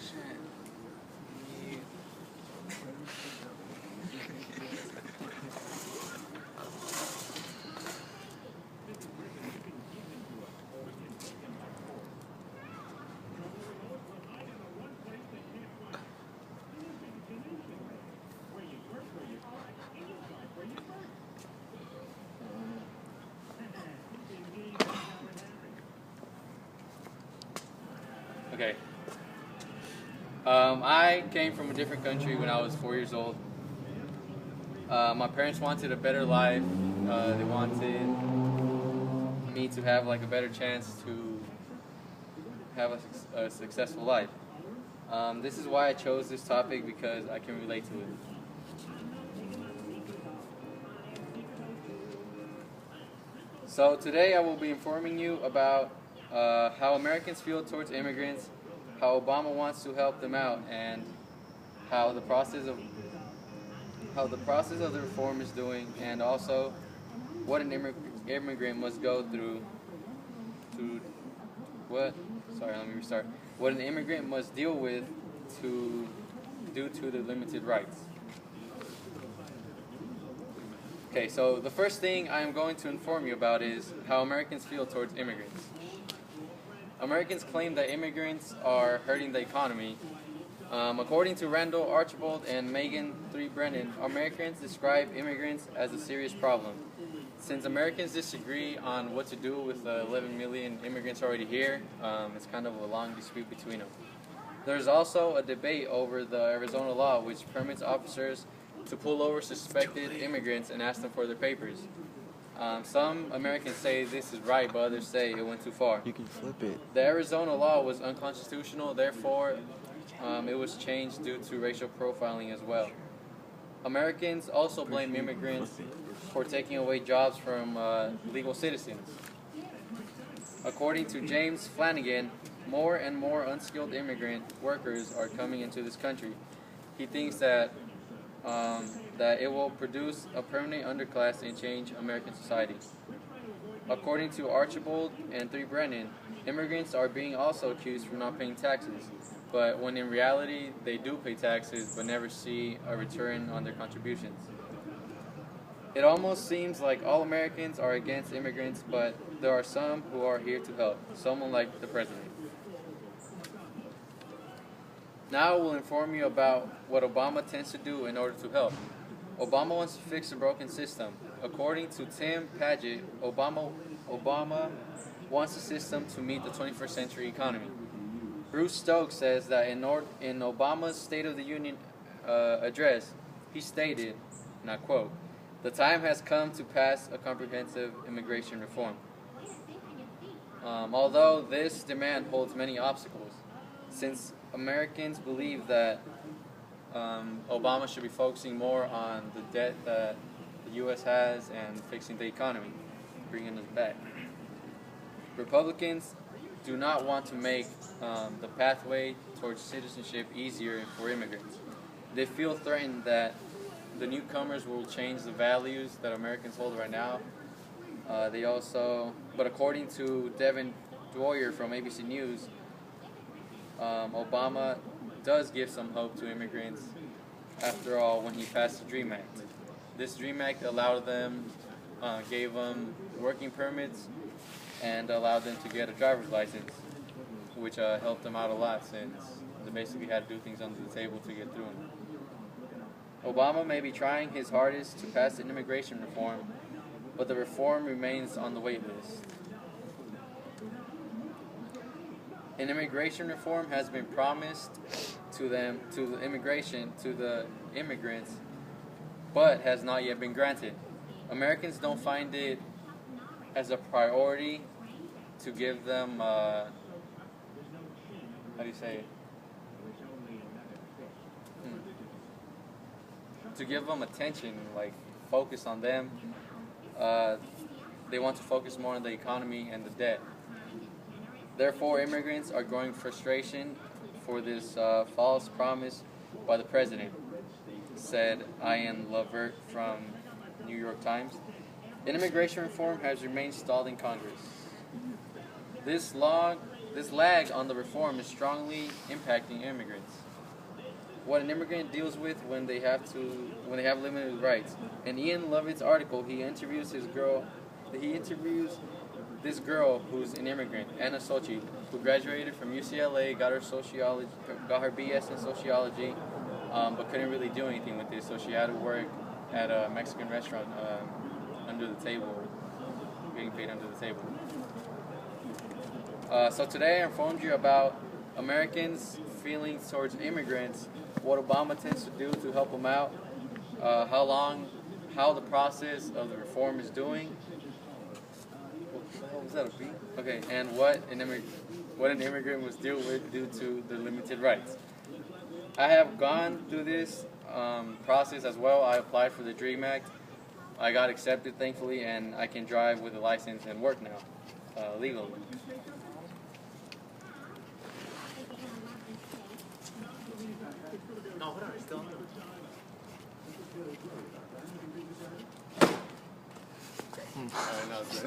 Shit. Okay. I came from a different country when I was 4 years old. My parents wanted a better life. They wanted me to have like a better chance to have a successful life. This is why I chose this topic because I can relate to it. So today I will be informing you about how Americans feel towards immigrants, how Obama wants to help them out, and how the process of the reform is doing, and also what an immigrant must go through to what. Sorry, let me restart. What an immigrant must deal with to due to the limited rights. Okay, so the first thing I am going to inform you about is how Americans feel towards immigrants. Americans claim that immigrants are hurting the economy. According to Randall Archibald and Megan 3 Brennan, Americans describe immigrants as a serious problem. Since Americans disagree on what to do with the 11 million immigrants already here, it's kind of a long dispute between them. There's also a debate over the Arizona law, which permits officers to pull over suspected immigrants and ask them for their papers. Some Americans say this is right, but others say it went too far. You can flip it. The Arizona law was unconstitutional, therefore it was changed due to racial profiling as well. Americans also blame immigrants for taking away jobs from legal citizens. According to James Flanagan, more and more unskilled immigrant workers are coming into this country. He thinks that it will produce a permanent underclass and change American society. According to Archibald and 3 Brennan, immigrants are being also accused for not paying taxes, but when in reality they do pay taxes but never see a return on their contributions. It almost seems like all Americans are against immigrants, but there are some who are here to help, someone like the president. Now I will inform you about what Obama tends to do in order to help. Obama wants to fix a broken system. According to Tim Paget, Obama wants a system to meet the 21st century economy. Bruce Stokes says that in Obama's State of the Union address, he stated, and I quote, "The time has come to pass a comprehensive immigration reform." Although this demand holds many obstacles, since Americans believe that Obama should be focusing more on the debt that the U.S. has and fixing the economy, bringing us back. Republicans do not want to make the pathway towards citizenship easier for immigrants. They feel threatened that the newcomers will change the values that Americans hold right now. But according to Devin Dwyer from ABC News, Obama does give some hope to immigrants after all when he passed the DREAM Act. This DREAM Act gave them working permits and allowed them to get a driver's license, which helped them out a lot since they basically had to do things under the table to get through them. Obama may be trying his hardest to pass an immigration reform, but the reform remains on the wait list. An immigration reform has been promised to the immigrants, but has not yet been granted. Americans don't find it as a priority to give them, how do you say it? To give them attention, like focus on them. They want to focus more on the economy and the debt. Therefore, immigrants are growing frustration for this false promise by the president, said Ian Lovert from New York Times. An immigration reform has remained stalled in Congress. This law This lag on the reform is strongly impacting immigrants. What an immigrant deals with when they have limited rights. In Ian Lovett's article, he interviews this girl who's an immigrant, Anna Sochi, who graduated from UCLA, got her BS in sociology, but couldn't really do anything with it, so she had to work at a Mexican restaurant under the table, getting paid under the table. So today I informed you about Americans' feelings towards immigrants, what Obama tends to do to help them out, how the process of the reform is doing. Was that a beat? Okay, and what an immigrant was dealt with due to the limited rights. I have gone through this process as well. I applied for the DREAM Act. I got accepted, thankfully, and I can drive with a license and work now, legally. No, hold on, it's still on. All right, now it's good.